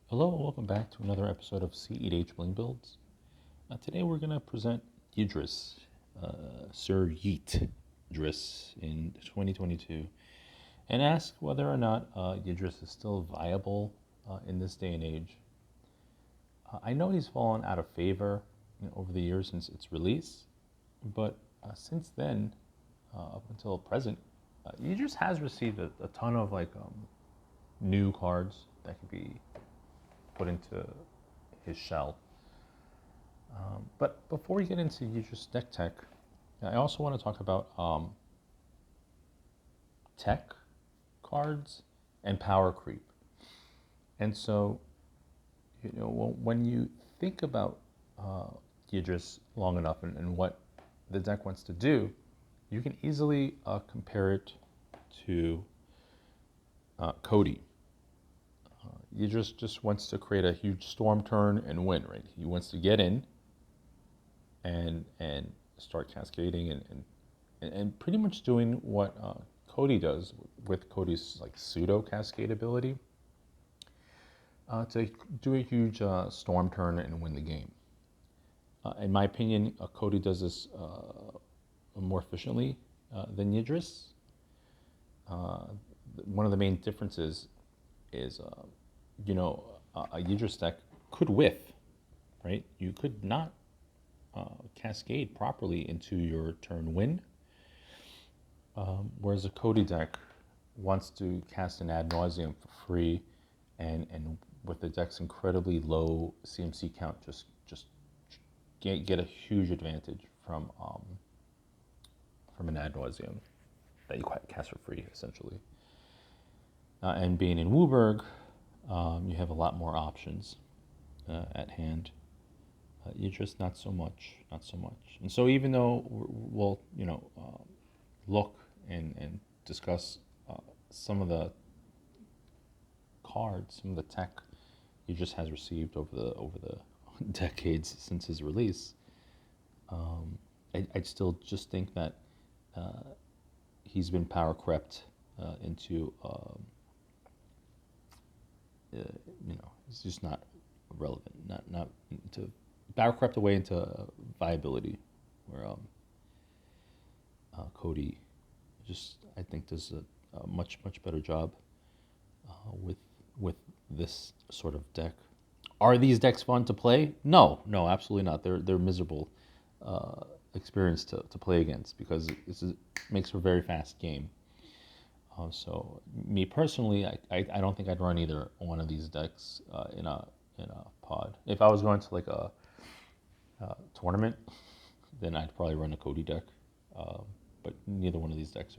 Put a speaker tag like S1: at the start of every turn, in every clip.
S1: Hello and welcome back to another episode of cedh Bling Builds. Today we're going to present Yidris, Sir Yidris in 2022, and ask whether or not Yidris is still viable in this day and age. I know he's fallen out of favor over the years since its release, but since then, up until present, Yidris has received a ton of new cards that could be put into his shell. But before we get into Yidris deck tech, I also want to talk about tech cards and power creep. And so, when you think about Yidris long enough and what the deck wants to do, you can easily compare it to Codie. Yidris just wants to create a huge storm turn and win, right? He wants to get in and start cascading and pretty much doing what Codie does with Codie's pseudo cascade ability to do a huge storm turn and win the game. In my opinion, Codie does this more efficiently than Yidris. One of the main differences is a Yidris deck could whiff, right? You could not cascade properly into your turn win, whereas a Codie deck wants to cast an ad nauseum for free, and with the deck's incredibly low CMC count, just get a huge advantage from an ad nauseum that you cast for free, essentially. And being in Wooburg, you have a lot more options at hand. Yidris, not so much. And so even though we'll, look and discuss some of the cards, some of the tech Yidris has received over the decades since his release, I'd still just think that he's been power crept into. It's just not relevant. Not into power crept away into viability, where Codie just I think does a much better job with this sort of deck. Are these decks fun to play? No, absolutely not. They're miserable experience to play against because it makes for a very fast game. So me personally, I don't think I'd run either one of these decks in a pod. If I was going to a tournament, then I'd probably run a Codie deck. But neither one of these decks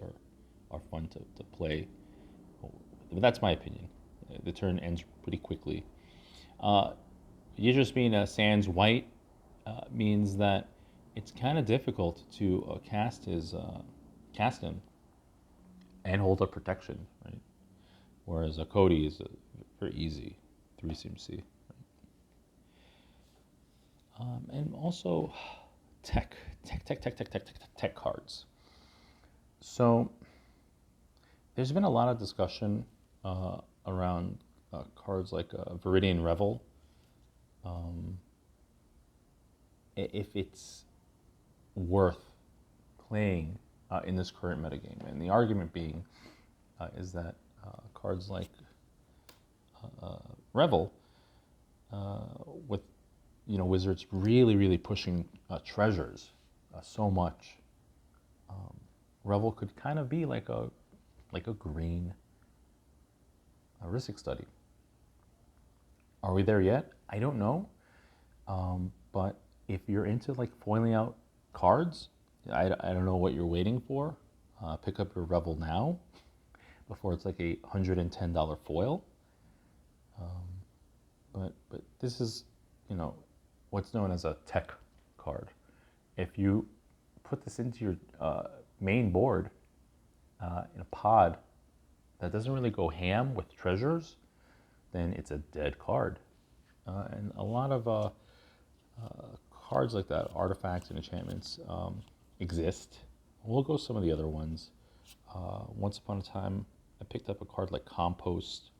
S1: are fun to play. But that's my opinion. The turn ends pretty quickly. Yidris being a Sans white means that it's kind of difficult to cast him and hold up protection, right? Whereas a Codie is very easy, 3 CMC. Right? And also tech cards. So there's been a lot of discussion around cards like Viridian Revel. If it's worth playing in this current metagame, and the argument being is that cards like Revel, with Wizards really pushing treasures so much, Revel could kind of be like a green Risic study. Are we there yet? I don't know, but if you're into foiling out cards, I don't know what you're waiting for. Pick up your Revel now before it's a $110 foil. But this is what's known as a tech card. If you put this into your main board in a pod that doesn't really go ham with treasures, then it's a dead card. And a lot of cards like that, artifacts and enchantments, exist. We'll go some of the other ones. Once upon a time, I picked up a card like Compost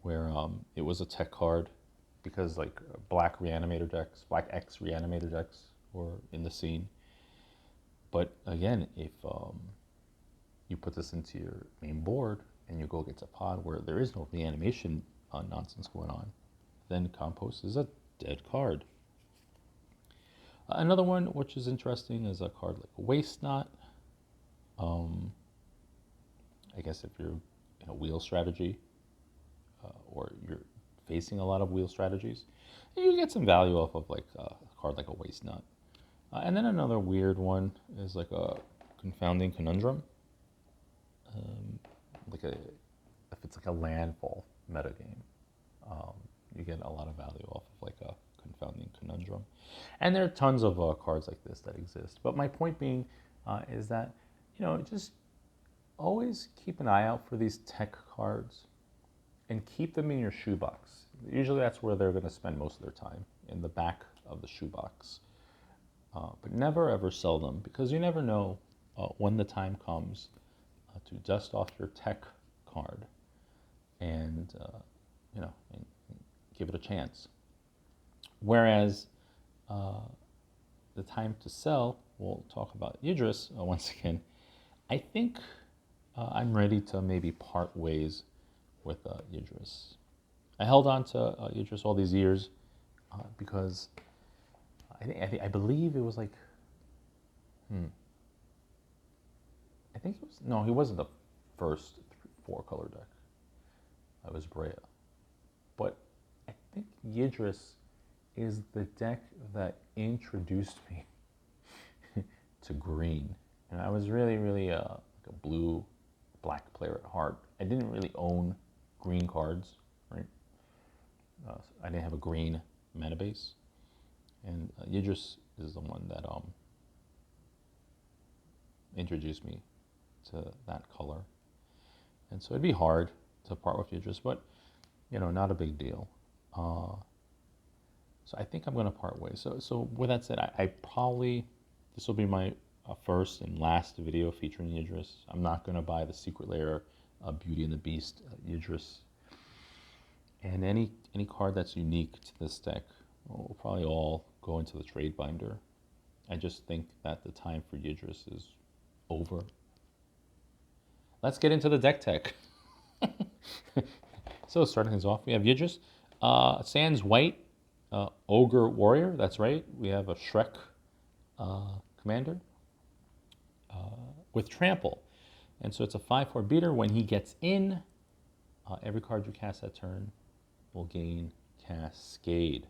S1: where it was a tech card because like black reanimator decks, black X reanimator decks were in the scene. But again, if you put this into your main board and you go against a pod where there is no reanimation nonsense going on, then Compost is a dead card. Another one which is interesting is a card like Waste Not. I guess if you're in a wheel strategy or you're facing a lot of wheel strategies, you get some value off of like a card like a Waste Not. And then another weird one is like a Confounding Conundrum. Like if it's like a landfall metagame, you get a lot of value off of like a Confounding Conundrum. And there are tons of cards like this that exist. But my point being is that, just always keep an eye out for these tech cards and keep them in your shoebox. Usually that's where they're going to spend most of their time, in the back of the shoebox. But never ever sell them, because you never know when the time comes to dust off your tech card and, and give it a chance. Whereas the time to sell, we'll talk about Yidris once again. I think I'm ready to maybe part ways with Yidris. I held on to Yidris all these years because I believe it was like, I think it was, no, he wasn't the first 4-color deck. It was Brea. But I think Yidris is the deck that introduced me to green. And I was really, really like a blue-black player at heart. I didn't really own green cards, right? I didn't have a green mana base. And Yidris is the one that introduced me to that color. And so it'd be hard to part with Yidris, but, not a big deal. So I think I'm going to part ways. So with that said, I probably, this will be my first and last video featuring Yidris. I'm not going to buy the Secret Lair Beauty and the Beast Yidris. And any card that's unique to this deck will probably all go into the trade binder. I just think that the time for Yidris is over. Let's get into the deck tech. So starting things off, we have Yidris. Sans White, Ogre Warrior, that's right. We have a Shrek commander with Trample. And so it's a 5/4 beater. When he gets in, every card you cast that turn will gain Cascade.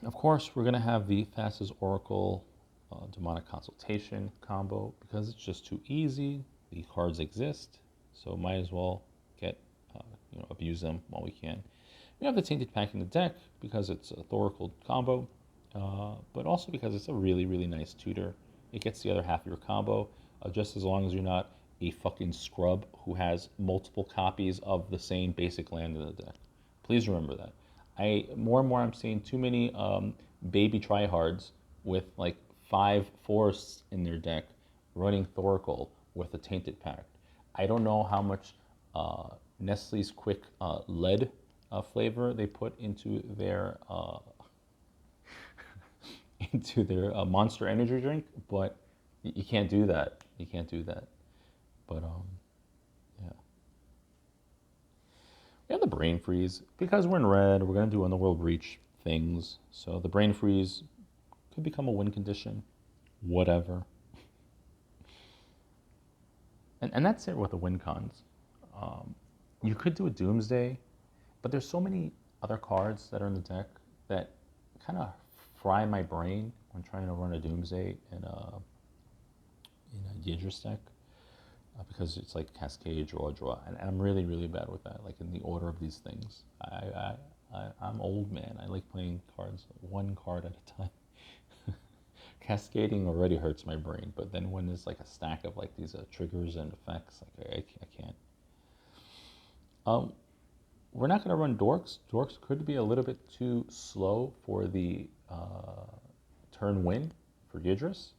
S1: Of course, we're going to have the Thassa's Oracle Demonic Consultation combo because it's just too easy. The cards exist, so might as well get abuse them while we can. We have the Tainted Pack in the deck because it's a Thoracle combo, but also because it's a really, really nice tutor. It gets the other half of your combo, just as long as you're not a fucking scrub who has multiple copies of the same basic land in the deck. Please remember that. More and more I'm seeing too many baby tryhards with like 5 forests in their deck running Thoracle with a Tainted Pact. I don't know how much Nestle's Quick lead flavor they put into their Monster Energy drink, but you can't do that. You can't do that. But yeah. We have the Brain Freeze. Because we're in red, we're going to do Underworld Reach things. So the Brain Freeze could become a win condition. Whatever. And that's it with the win cons. You could do a Doomsday, but there's so many other cards that are in the deck that kind of fry my brain when trying to run a Doomsday in a Yidris deck. Because it's like Cascade, draw, and I'm really, really bad with that, like in the order of these things. I'm old, man. I like playing cards one card at a time. Cascading already hurts my brain, but then when there's like a stack of like these triggers and effects, like I can't. We're not going to run Dorks. Dorks could be a little bit too slow for the turn win for Yidris.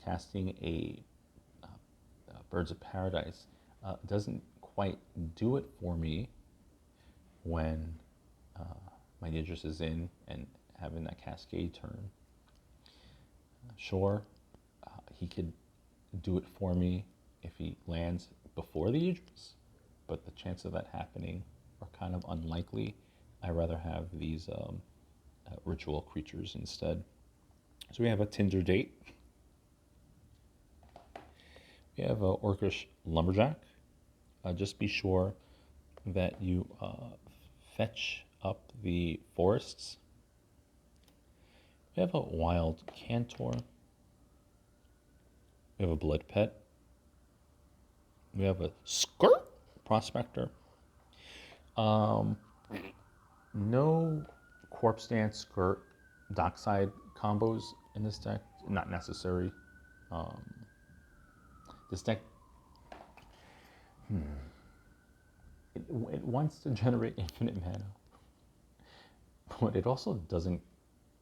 S1: Casting a Birds of Paradise doesn't quite do it for me when my Yidris is in and having that cascade turn. Sure, he could do it for me if he lands before the Yidris, but the chance of that happening are kind of unlikely. I rather have these ritual creatures instead. So we have a Tinder date. We have a Orcish Lumberjack. Just be sure that you fetch up the forests. We have a Wild Cantor. We have a Blood Pet. We have a Skirt Prospector. No Corpse Dance, Skirt, Dockside combos in this deck. Not necessary. This deck, it wants to generate infinite mana, but it also doesn't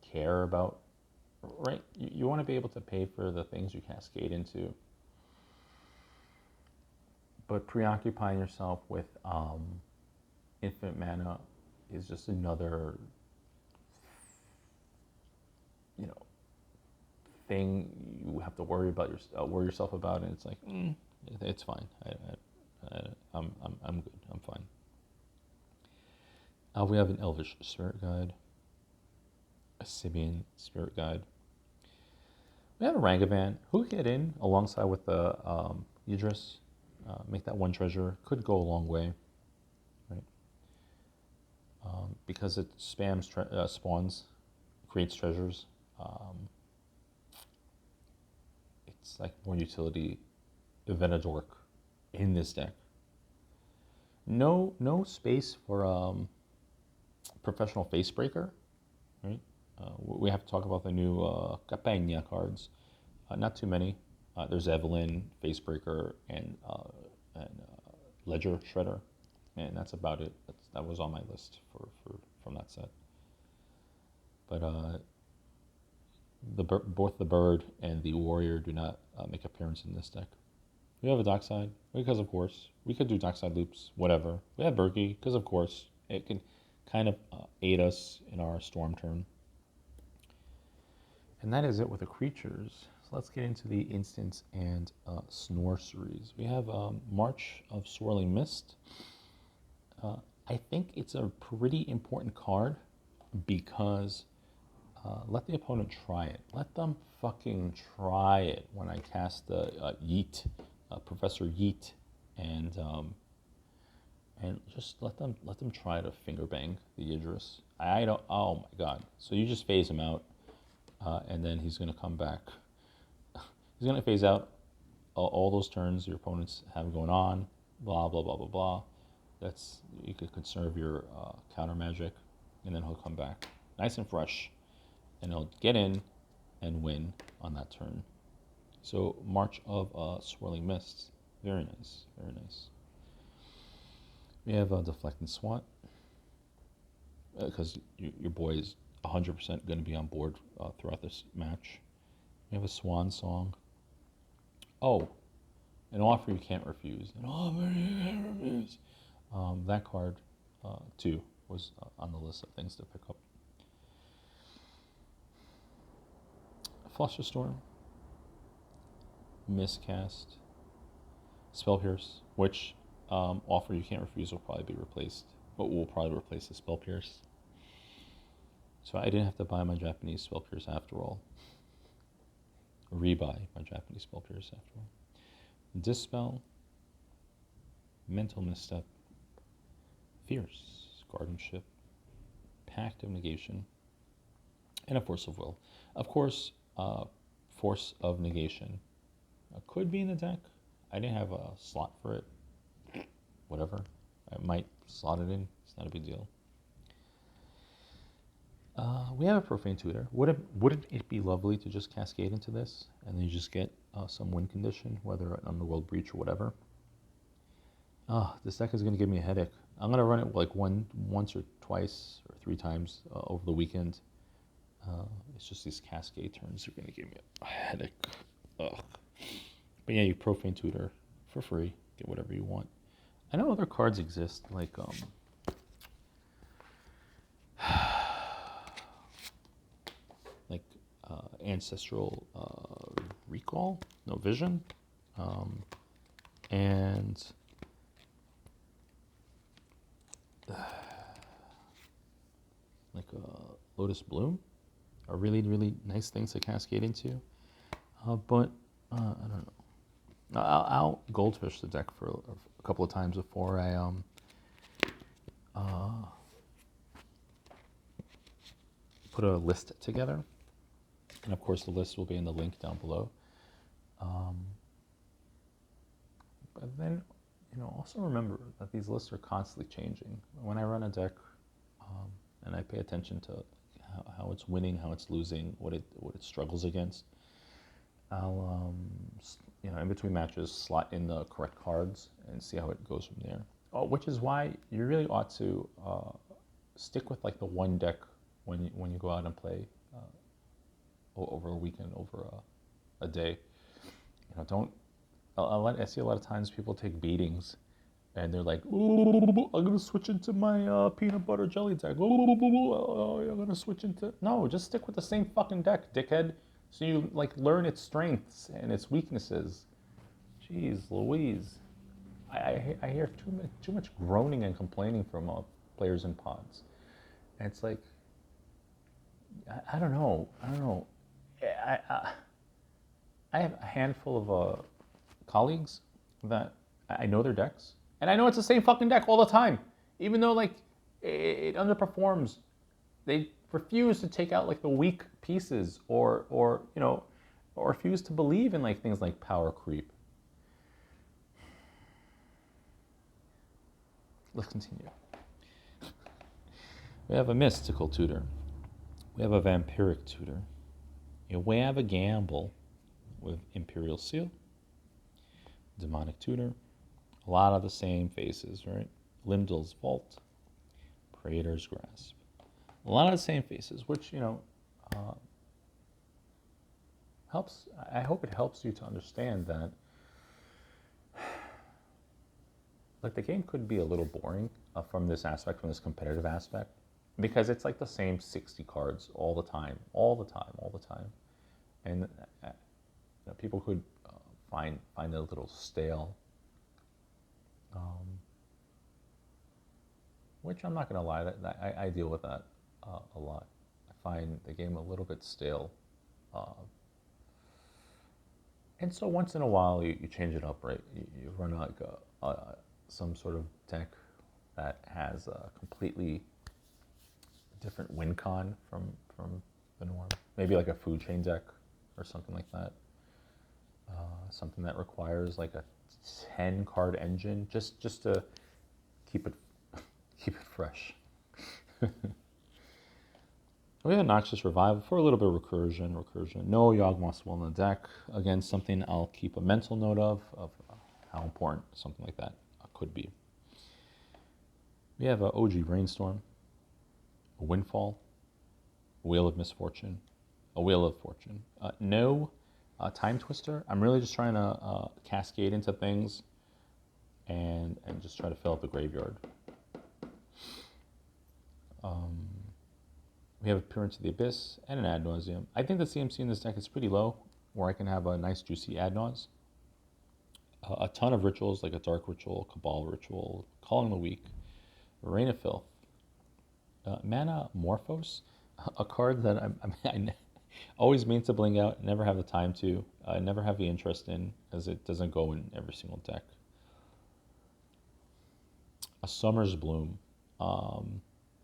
S1: care about, right? You want to be able to pay for the things you cascade into, but preoccupying yourself with infinite mana is just another, thing you have to worry yourself about, and it's like, it's fine. I'm good. I'm fine. We have an Elvish Spirit Guide, a Sibian Spirit Guide. We have a Rangavan who get in alongside with the Yidris. Make that one treasure. Could go a long way, right? Because it spams spawns, creates treasures. It's like more utility Venadork in this deck. No space for Professional Facebreaker, right? We have to talk about the new Campagna cards. Not too many. There's Evelyn, Facebreaker, and Ledger Shredder, and that's about it. That was on my list from that set. But both the bird and the warrior do not make appearance in this deck. We have a Dockside, because of course. We could do Dockside loops, whatever. We have Berkey, because of course. It can kind of aid us in our storm turn. And that is it with the creatures. So let's get into the instants and sorceries. We have March of Swirling Mist. I think it's a pretty important card because let the opponent try it. Let them fucking try it when I cast the Yeet, Professor Yeet, and just let them try to finger bang the Yidris. I don't. Oh my god! So you just phase him out, and then he's gonna come back. He's gonna phase out all those turns your opponents have going on. Blah blah blah blah blah. You could conserve your counter magic, and then he'll come back nice and fresh. And he'll get in and win on that turn. So March of Swirling Mists, very nice, very nice. We have a Deflecting Swat, because your boy is 100% going to be on board throughout this match. We have a Swan Song. Oh, an offer you can't refuse. An offer you can't refuse. That card, too, was on the list of things to pick up. Flusterstorm, Miscast, Spell Pierce, which offer you can't refuse will probably be replaced, but we'll probably replace the Spell Pierce. So I didn't have to buy my Japanese Spell Pierce after all. Rebuy my Japanese Spell Pierce after all. Dispel, Mental Misstep, Fierce, Guardianship, Pact of Negation, and a Force of Will. Of course, Force of Negation could be in the deck. I didn't have a slot for it. Whatever. I might slot it in. It's not a big deal. We have a Profane Tutor. Wouldn't it be lovely to just cascade into this and then you just get some win condition, whether an Underworld Breach or whatever? This deck is going to give me a headache. I'm going to run it like once or twice or 3 times over the weekend. It's just these cascade turns are going to give me a headache. Ugh. But yeah, you Profane Tutor for free. Get whatever you want. I know other cards exist, like like ancestral recall, no vision, and like Lotus Bloom are really, really nice things to cascade into. But I don't know. I'll goldfish the deck for a couple of times before I put a list together. And of course, the list will be in the link down below. But then, also remember that these lists are constantly changing. When I run a deck, and I pay attention to how it's winning, how it's losing, what it struggles against, I'll in between matches slot in the correct cards and see how it goes from there. Which is why you really ought to stick with like the one deck when you go out and play over a weekend, over a day. Don't. I see a lot of times people take beatings, and they're like, "I'm gonna switch into my peanut butter jelly deck. I'm gonna switch into." No, just stick with the same fucking deck, dickhead. So you like learn its strengths and its weaknesses. Jeez, Louise, I hear too much groaning and complaining from players in pods, and it's like, I don't know. I have a handful of colleagues that I know their decks, and I know it's the same fucking deck all the time, even though like it underperforms. They refuse to take out like the weak pieces, or refuse to believe in like things like power creep. Let's continue. We have a mystical tutor. We have a vampiric tutor. We have a gamble with Imperial Seal, demonic tutor. A lot of the same faces, right? Limdal's Vault, Praetor's Grasp. A lot of the same faces, which, helps. I hope it helps you to understand that, like, the game could be a little boring from this aspect, from this competitive aspect, because it's like the same 60 cards all the time. And people could find it a little stale. Which I'm not going to lie, that I deal with that a lot. I find the game a little bit stale. And so once in a while you change it up, right? You run like some sort of deck that has a completely different win con from the norm. Maybe like a food chain deck or something like that. Something that requires like a 10 card engine just to keep it fresh. We have a Noxious Revival for a little bit of recursion. No Yawgmoth's Will in the deck. Again, something I'll keep a mental note of how important something like that could be. We have a OG Brainstorm, a Windfall, a Wheel of Misfortune, a Wheel of Fortune. No Time Twister. I'm really just trying to cascade into things and just try to fill up the graveyard. We have Appearance of the Abyss and an Ad Nauseam. I think the CMC in this deck is pretty low, where I can have a nice juicy Ad Naus. A ton of rituals, like a Dark Ritual, Cabal Ritual, Calling the Weak, Reign of Filth, Mana Morphos, a card that I always mean to bling out, never have the time to, never have the interest in, as it doesn't go in every single deck. A Summer's Bloom.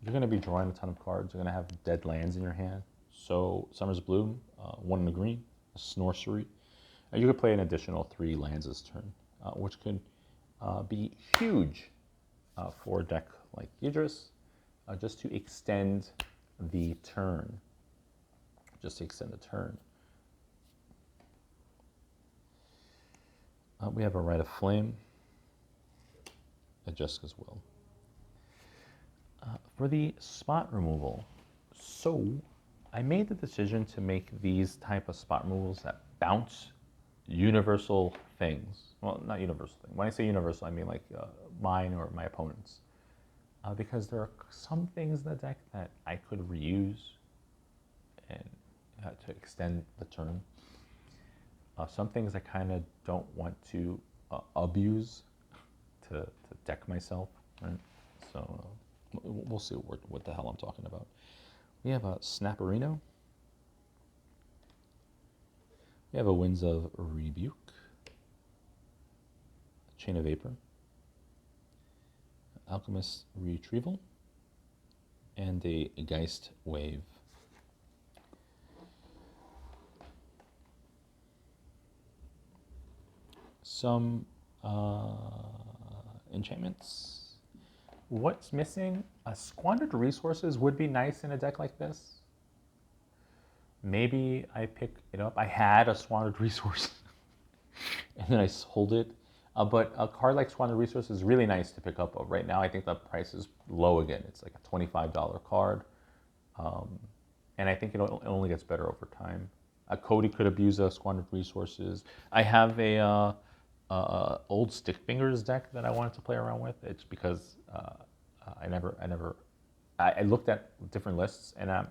S1: You're going to be drawing a ton of cards. You're going to have dead lands in your hand. So Summer's Bloom, 1 in the green, a Snorcery. You could play an additional 3 lands this turn, which could be huge for a deck like Yidris, just to extend the turn. We have a Rite of Flame, a Jessica's Will. For the spot removal, so I made the decision to make these type of spot removals that bounce universal things. Well, not universal thing. When I say universal, I mean like mine or my opponents. Because there are some things in the deck that I could reuse and to extend the turn. Some things I kind of don't want to abuse to deck myself, right? So we'll see what the hell I'm talking about. We have a Snapperino. We have a Winds of Rebuke, Chain of Vapor, Alchemist Retrieval, and a Geist Wave. Some enchantments. What's missing? Squandered Resources would be nice in a deck like this. Maybe I pick it up. I had a Squandered Resource and then I sold it. But a card like Squandered Resource is really nice to pick up. Right now, I think the price is low again. It's like a $25 card. And I think it only gets better over time. Codie could abuse Squandered Resources. I have a old Stick Fingers deck that I wanted to play around with. It's because I looked at different lists and I'm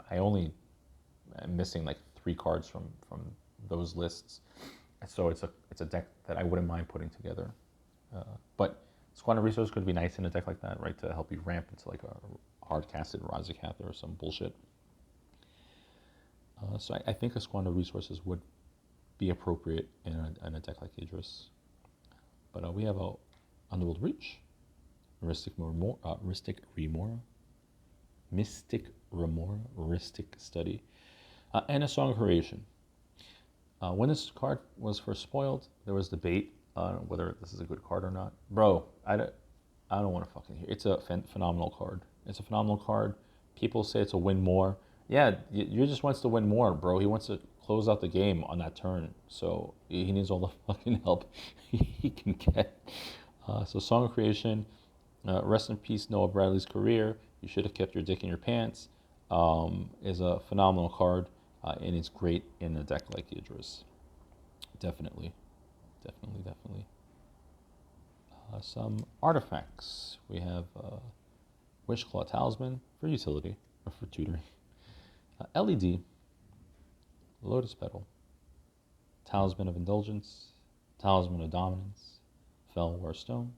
S1: missing like 3 cards from those lists. So it's a deck that I wouldn't mind putting together. But Squandered Resource could be nice in a deck like that, right? To help you ramp into like a hard-casted Razakatha or some bullshit. So I think a Squandered Resources would be appropriate in a deck like Yidris. But we have a Underworld Reach, Mystic Remora, Ristic Study, and a Song of Creation. When this card was first spoiled, there was debate on whether this is a good card or not. Bro, I don't want to fucking hear. It's a phenomenal card. It's a phenomenal card. People say it's a win more. Yeah, you just wants to win more, bro. He wants to close out the game on that turn. So he needs all the fucking help he can get. So Song of Creation, rest in peace, Noah Bradley's career. You should have kept your dick in your pants. Is a phenomenal card. And it's great in a deck like Yidris. Definitely. Some artifacts. We have Wishclaw Talisman for utility, or for tutoring. LED, Lotus Petal, Talisman of Indulgence, Talisman of Dominance, Fellwar Stone,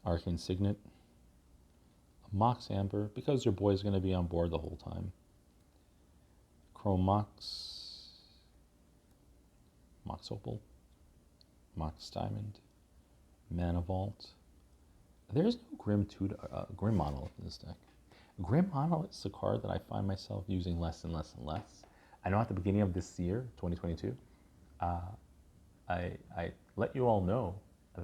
S1: Arcane Signet, Mox Amber, because your boy's going to be on board the whole time. Chrome Mox, Mox Opal, Mox Diamond, Mana Vault. There's no Grim Monolith in this deck. Grim Monolith is a card that I find myself using less and less and less. I know at the beginning of this year, 2022, I let you all know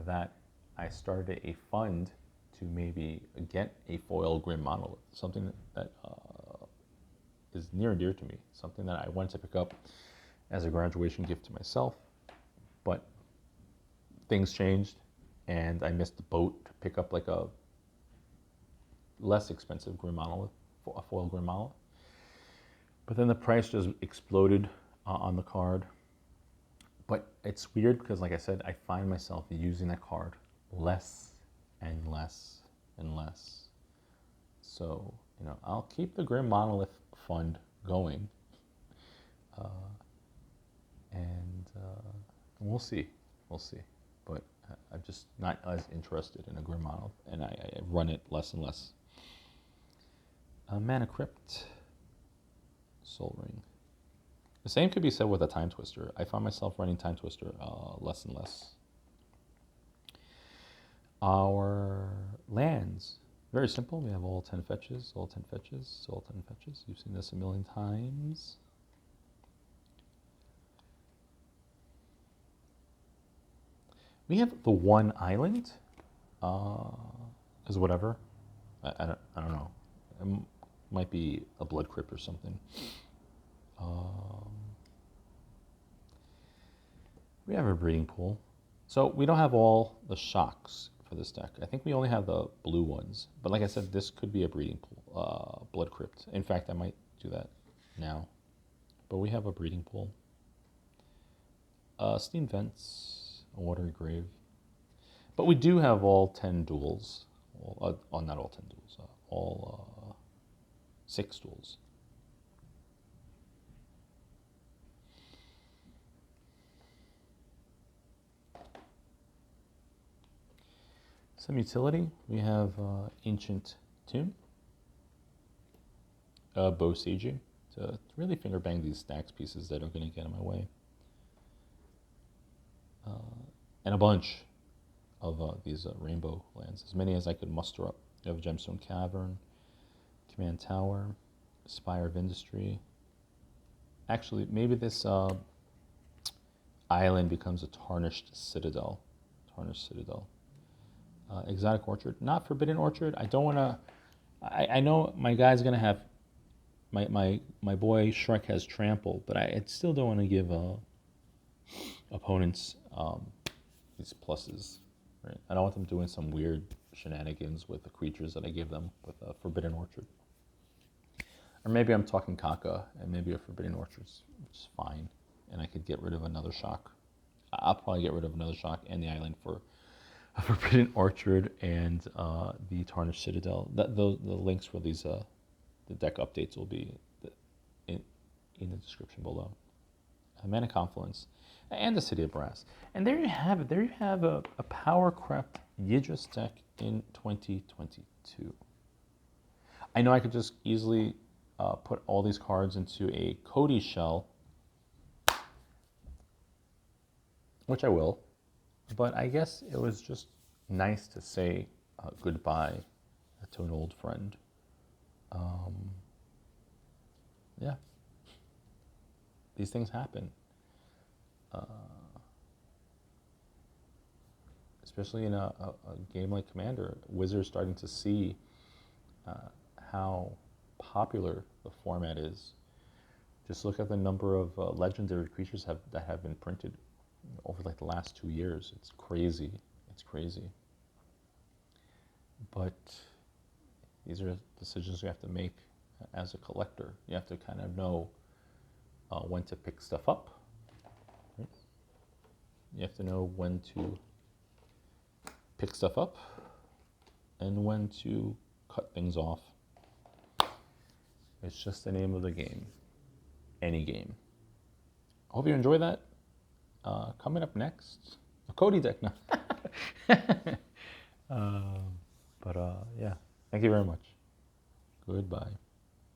S1: that I started a fund to maybe get a foil Grim Monolith, something that is near and dear to me, something that I wanted to pick up as a graduation gift to myself, but things changed and I missed the boat to pick up like a less expensive Grim Monolith, a foil Grim Monolith. But then the price just exploded on the card. But it's weird because, like I said, I find myself using that card less and less and less. So, I'll keep the Grim Monolith fund going. And we'll see. But I'm just not as interested in a Grim Monolith, and I run it less and less. Mana Crypt, Soul Ring. The same could be said with a Time Twister. I find myself running Time Twister less and less. Our lands, very simple. We have all 10 fetches. You've seen this a million times. We have the one island, is whatever. I don't know. It might be a Blood Crypt or something. We have a Breeding Pool. So we don't have all the shocks for this deck. I think we only have the blue ones. But like I said, this could be a Breeding Pool, Blood Crypt. In fact, I might do that now. But we have a Breeding Pool. Steam Vents, a Watery Grave. But we do have all 10 duels. Not all 10 duels. All 6 duels. Some utility. We have Ancient Tomb. Bow Siege to really finger bang these stacks pieces that are going to get in my way. And a bunch of these rainbow lands, as many as I could muster up. You have Gemstone Cavern, Command Tower, Spire of Industry. Actually, maybe this island becomes a Tarnished Citadel. Exotic Orchard, not Forbidden Orchard. I don't want to. I know my guy's gonna have. My boy Shrek has Trample, but I still don't want to give opponents these pluses. Right? I don't want them doing some weird shenanigans with the creatures that I give them with a Forbidden Orchard. Or maybe I'm talking Kaka, and maybe a Forbidden Orchard's which is fine, and I could get rid of another shock. I'll probably get rid of another shock and the island for a Forbidden Orchard and the Tarnished Citadel. The links for these the deck updates will be in the description below. Mana Confluence and the City of Brass. And there you have it. There you have a power-crept Yidris deck in 2022. I know I could just easily put all these cards into a Codie shell, which I will, but I guess it was just nice to say goodbye to an old friend. Yeah, these things happen. Especially in a game like Commander, Wizards starting to see how popular the format is. Just look at the number of legendary creatures that have been printed over like the last 2 years. It's crazy. It's crazy. But these are decisions you have to make as a collector. You have to kind of know when to pick stuff up. Right? You have to know when to pick stuff up and when to cut things off. It's just the name of the game. Any game. I hope you enjoy that. Coming up next, a Codie deck now. Yeah, thank you very much. Goodbye.